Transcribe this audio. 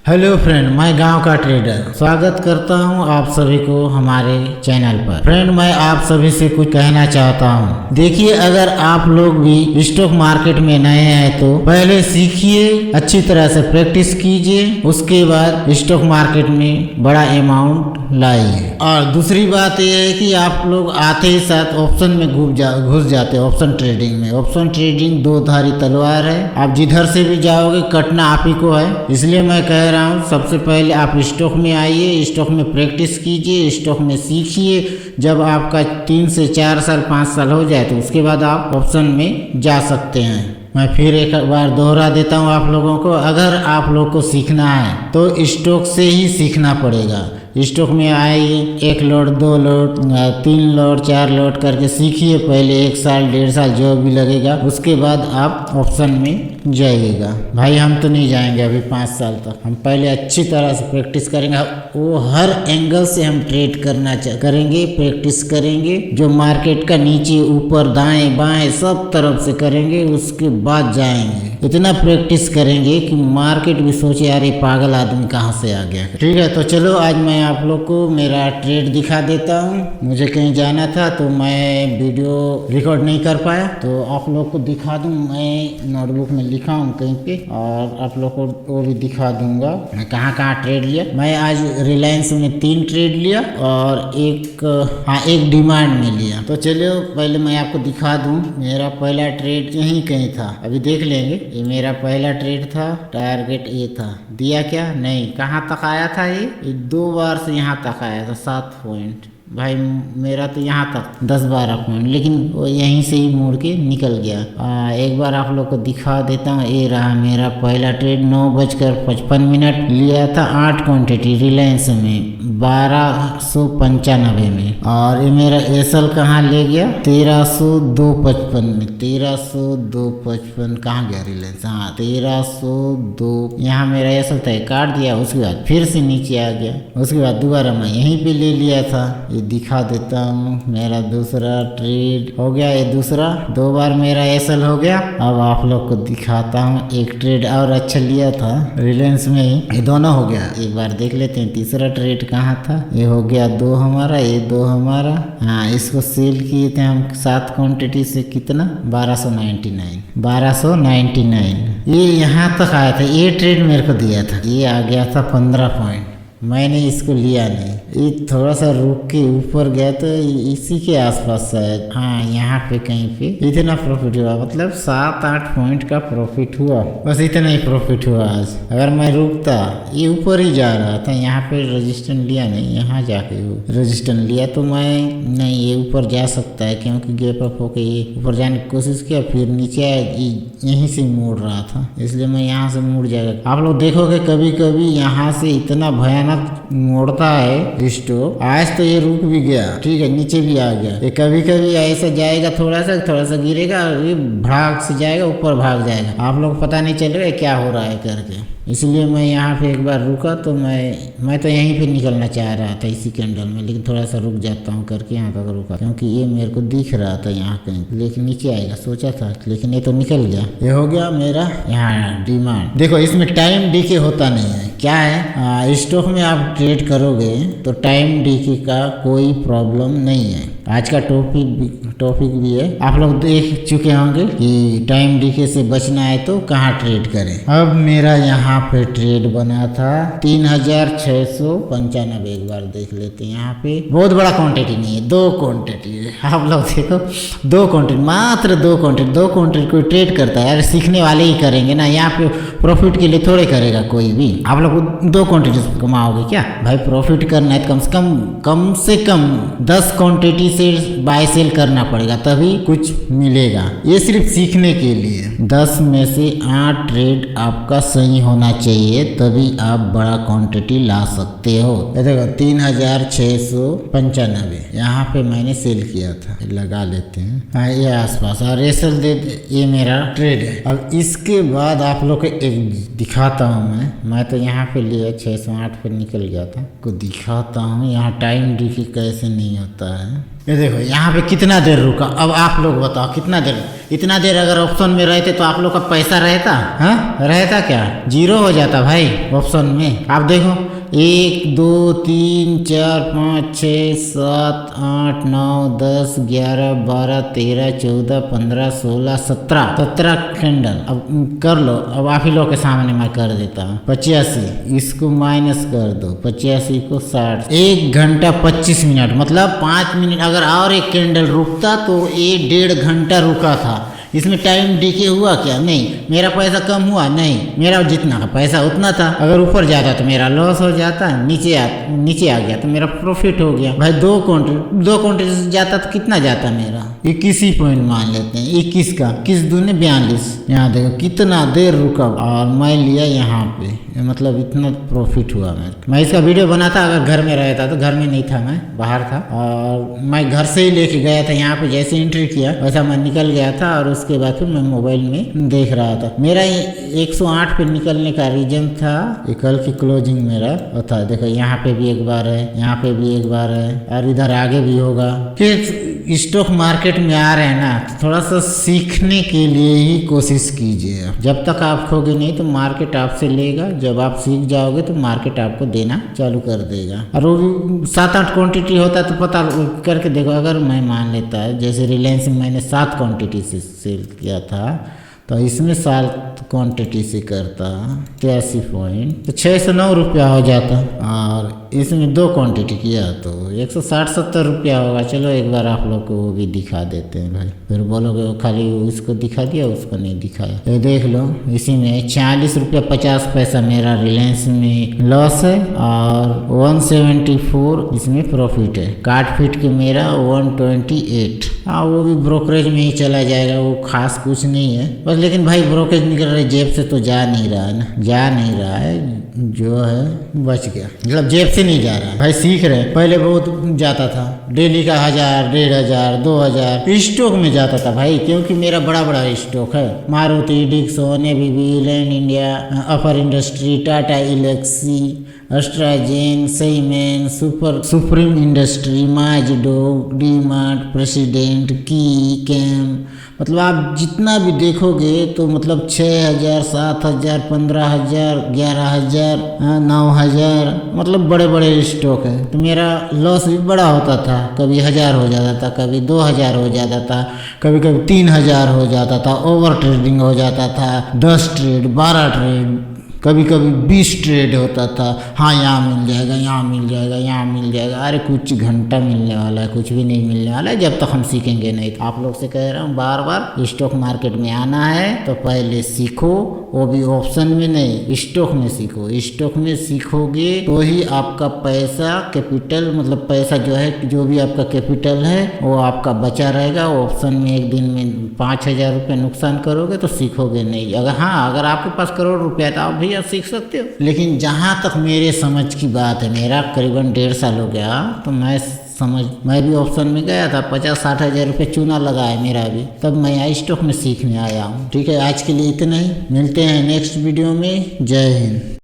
Hello friend, मैं गांव का ट्रेडर स्वागत करता हूं आप सभी को हमारे चैनल पर। फ्रेंड, मैं आप सभी से कुछ कहना चाहता हूं। देखिए, अगर आप लोग भी स्टॉक मार्केट में नए हैं तो पहले सीखिए, अच्छी तरह से प्रैक्टिस कीजिए, उसके बाद स्टॉक मार्केट में बड़ा अमाउंट लाइए। और दूसरी बात यह है कि आप लोग आते ही साथ ऑप्शन में घुस जाते हैं। ऑप्शन ट्रेडिंग में, ऑप्शन ट्रेडिंग दो धारी तलवार है, आप जिधर से भी जाओगे कटना आप ही को है। इसलिए मैं कह रहा हूँ, सबसे पहले आप स्टॉक में आइए, स्टॉक में प्रैक्टिस कीजिए, स्टॉक में सीखिए। जब आपका 3 से 4 साल 5 साल हो जाए तो उसके बाद आप ऑप्शन में जा सकते हैं। मैं फिर एक बार दोहरा देता हूँ आप लोगों को, अगर आप लोग को सीखना है तो स्टॉक से ही सीखना पड़ेगा। स्टॉक में आइए, 1 लॉट 2 लॉट 3 लॉट 4 लॉट करके सीखिए। पहले 1 साल 1.5 साल जो भी लगेगा, उसके बाद आप ऑप्शन में जाइएगा। भाई हम तो नहीं जाएंगे अभी 5 साल तक, हम पहले अच्छी तरह से प्रैक्टिस करेंगे। वो हर एंगल से हम ट्रेड करेंगे, प्रैक्टिस करेंगे। जो मार्केट का नीचे ऊपर दाएं बाएं सब तरफ से करेंगे, उसके बाद जाएंगे। इतना प्रैक्टिस करेंगे कि मार्केट भी सोचे यार ये पागल आदमी कहाँ से आ गया। ठीक है, तो चलो आज मैं आप लोग को मेरा ट्रेड दिखा देता हूँ। मुझे कहीं जाना था तो मैं वीडियो रिकॉर्ड नहीं कर पाया, तो आप लोग को दिखा दूँ। मैं नोटबुक में लिखा हूँ कहीं पे, और आप लोग को वो भी दिखा दूंगा मैं कहाँ कहाँ ट्रेड लिया। मैं आज रिलायंस में 3 ट्रेड लिया और एक डिमांड में लिया। तो चलो पहले मैं आपको दिखा दूं। मेरा पहला ट्रेड यहीं कहीं था, अभी देख लेंगे। ये मेरा पहला ट्रेड था, टारगेट ये था, दिया क्या नहीं, कहाँ तक आया था ये 2 बार से यहाँ तक आया था 7 पॉइंट। भाई मेरा तो यहाँ तक 10-12 पॉइंट, लेकिन वो यहीं से ही मुड़ के निकल गया। एक बार आप लोग को दिखा देता हूँ। ये रहा मेरा पहला ट्रेड, 9:55 लिया था 8 क्वांटिटी रिलायंस में 1295 में। और ये मेरा एसएल कहाँ ले गया, 1302.55 में। 1302.55 कहाँ गया रिलायंस, हाँ 1302। यहाँ मेरा एसएल था, काट दिया, उसके बाद फिर से नीचे आ गया। उसके बाद दोबारा मैं यहीं पे ले लिया था। दिखा देता हूँ, मेरा दूसरा ट्रेड हो गया। ये दूसरा 2 बार मेरा एसएल हो गया। अब आप लोग को दिखाता हूँ, एक ट्रेड और अच्छा लिया था रिलायंस में ही, ये दोनों हो गया। एक बार देख लेते हैं तीसरा ट्रेड कहाँ था। ये हो गया 2 हमारा, ये 2 हमारा। हाँ, इसको सेल किए थे हम 7 क्वांटिटी से, कितना 1299। ये यहाँ तक आया था, ये ट्रेड मेरे को दिया था। ये आ गया था 15 पॉइंट, मैंने इसको लिया नहीं। ये थोड़ा सा रुक के ऊपर गया तो इसी के आसपास शायद, हाँ यहाँ पे कहीं पे इतना प्रॉफिट हुआ, मतलब 7-8 पॉइंट का प्रॉफिट हुआ। बस इतना ही प्रॉफिट हुआ आज। अगर मैं रुकता, ये ऊपर ही जा रहा था, यहाँ पे रजिस्टेंस लिया नहीं, यहाँ जाके रजिस्टेंस लिया तो मैं नहीं, ये ऊपर जा सकता है क्योंकि गैप अप होके ये ऊपर जाने की कोशिश किया, फिर नीचे यहीं से मोड़ रहा था, इसलिए मैं यहाँ से मुड़ जाएगा। आप लोग देखोगे कभी कभी यहाँ से इतना भयानक मोड़ता है स्टॉक। आज तो ये रुक भी गया, ठीक है, नीचे भी आ गया। ये कभी कभी ऐसा जाएगा, थोड़ा सा गिरेगा, ये भाग से जाएगा, ऊपर भाग जाएगा, आप लोग पता नहीं चल रहा है क्या हो रहा है करके। इसलिए मैं यहाँ पे एक बार रुका तो मैं तो यहीं पे निकलना चाह रहा था इसी कैंडल में, लेकिन थोड़ा सा रुक जाता हूँ करके यहाँ तक रुका, क्योंकि ये मेरे को दिख रहा था यहाँ कहीं, लेकिन नीचे आएगा सोचा था, लेकिन ये तो निकल गया। ये हो गया मेरा यहाँ डिमांड। देखो, इसमें टाइम डीके होता नहीं है। क्या है, स्टॉक में आप ट्रेड करोगे तो टाइम डीके का कोई प्रॉब्लम नहीं है। आज का टॉपिक भी है, आप लोग देख चुके होंगे कि टाइम डीके से बचना है तो कहाँ ट्रेड करें। अब मेरा यहाँ पे ट्रेड बना था 3695। एक बार देख लेते हैं, यहाँ पे बहुत बड़ा क्वांटिटी नहीं है, 2 क्वांटिटी है। आप लोग देखो, 2 क्वांटिटी, मात्र 2 क्वांटिटी कोई ट्रेड करता है यार, सीखने वाले ही करेंगे ना, यहाँ पे प्रॉफिट के लिए थोड़े करेगा कोई भी। आप लोग 2 क्वांटिटी कमाओगे क्या भाई? प्रॉफिट करना है तो कम से कम 10 क्वांटिटी से बाय सेल करना पड़ेगा, तभी कुछ मिलेगा। ये सिर्फ सीखने के लिए 10 में से 8 ट्रेड आपका सही होना चाहिए, तभी आप बड़ा क्वांटिटी ला सकते हो। ये देखो 3695 यहाँ पे मैंने सेल किया था, लगा लेते हैं। हाँ, ये आसपास, और एसएल दे, ये मेरा ट्रेड है। अब इसके बाद आप लोग को एक दिखाता हूँ। मैं तो यहाँ पे लिया 608 पे निकल गया था, को दिखाता हूँ यहाँ टाइम डीके कैसे नहीं होता है। ये देखो यहाँ पे कितना देर रुका। अब आप लोग बताओ कितना देर, इतना देर अगर ऑप्शन में रहते तो आप लोग का पैसा रहता, हाँ रहता क्या, जीरो हो जाता भाई ऑप्शन में। आप देखो 1 2 3 4 5 6 7 8 9 10 11 12 13 14 15 16 17 कैंडल। अब कर लो, अब आप ही लोग के सामने मैं कर देता हूँ। 85 इसको माइनस कर दो, 85 को 60, 1 घंटा 25 मिनट, मतलब 5 मिनट अगर और एक कैंडल रुकता तो ये 1.5 घंटा रुका था। इसमें टाइम डीके हुआ क्या, नहीं। मेरा पैसा कम हुआ, नहीं। मेरा जितना पैसा उतना था। अगर ऊपर जाता तो मेरा लॉस हो जाता, नीचे आ गया तो मेरा प्रॉफिट हो गया भाई। 2 क्वांटिटी से जाता तो कितना जाता मेरा, 21 ही पॉइंट मान लेते हैं। 21 का 21 दूने 42। यहाँ देखो कितना देर रुका और मैं लिया यहाँ पे, मतलब इतना प्रॉफिट हुआ। मैं इसका वीडियो बनाता अगर घर में रहता, तो घर में नहीं था, मैं बाहर था और मैं घर से ही लेके गया था। यहाँ पे जैसे एंट्री किया वैसा मैं निकल गया था और उसके बाद फिर मैं मोबाइल में देख रहा था। मेरा 108 पे निकलने का रीजन था, ये कल की क्लोजिंग मेरा था। देखो यहाँ पे भी एक बार है, यहाँ पे भी एक बार है और इधर आगे भी होगा। फिर स्टॉक मार्केट में आ रहे हैं ना, तो थोड़ा सा सीखने के लिए ही कोशिश कीजिए। जब तक आप खोगे नहीं तो मार्केट आपसे लेगा, जब आप सीख जाओगे तो मार्केट आपको देना चालू कर देगा। और वो भी 7-8 क्वांटिटी होता तो पता करके देखो। अगर मैं मान लेता है जैसे रिलायंस में मैंने 7 क्वांटिटी से सेल किया था, तो इसमें 7 क्वांटिटी से करता 83 पॉइंट, तो 609 रुपया हो जाता। और इसमें 2 क्वांटिटी किया तो 160-70 रुपया होगा। चलो एक बार आप लोग को वो भी दिखा देते हैं भाई, फिर बोलोगे वो खाली उसको दिखा दिया उसको नहीं दिखाया। तो देख लो, इसी में 40 रुपया 50 पैसा मेरा रिलायंस में लॉस है और 174 इसमें प्रॉफिट है। काट फीट के मेरा 128। हाँ वो भी ब्रोकरेज में ही चला जाएगा, वो खास कुछ नहीं है बस। लेकिन भाई ब्रोकरेज निकल रहा है, जेब से तो जा नहीं रहा है ना, जा नहीं रहा है, जो है बच गया, मतलब जेब से नहीं जा रहा है भाई। सीख रहे, पहले बहुत जाता था, डेली का 1000 1500 2000 स्टॉक में जाता था भाई, क्योंकि मेरा बड़ा स्टॉक है। Maruti, Dixon, ABB, Linde India, Apar industry, Tata Elxsi, अस्ट्राजेन, सीमेन, सुप्रीम इंडस्ट्री, माजिडो, डीमार्ट, प्रेसिडेंट, की, कैम, मतलब आप जितना भी देखोगे तो मतलब 6000 7000 15000 11000 9000, मतलब बड़े स्टॉक है। तो मेरा लॉस भी बड़ा होता था, कभी 1000 हो जाता था, कभी 2000 हो जाता था, कभी 3000 हो जाता था। ओवर ट्रेडिंग हो जाता था, 10 ट्रेड 12 ट्रेड, कभी 20 ट्रेड होता था। हाँ यहाँ मिल जाएगा, यहाँ मिल जाएगा, यहाँ मिल जाएगा। अरे कुछ घंटा मिलने वाला है, कुछ भी नहीं मिलने वाला है जब तक हम सीखेंगे नहीं। तो आप लोग से कह रहा हूँ बार स्टॉक मार्केट में आना है तो पहले सीखो, वो भी ऑप्शन में नहीं, स्टॉक में सीखो। स्टॉक में सीखोगे तो ही आपका पैसा कैपिटल, मतलब पैसा जो है, जो भी आपका कैपिटल है वो आपका बचा रहेगा। ऑप्शन में एक दिन में 5000 रुपये नुकसान करोगे तो सीखोगे नहीं। अगर आपके पास करोड़ रुपया है तो आप भी आप सीख सकते हो। लेकिन जहाँ तक मेरे समझ की बात है, मेरा करीबन 1.5 साल हो गया, तो मैं भी ऑप्शन में गया था, 50-60 हज़ार रुपये चूना लगा है मेरा भी, तब मैं स्टॉक में सीखने आया हूँ। ठीक है, आज के लिए इतना ही, मिलते हैं नेक्स्ट वीडियो में। जय हिंद।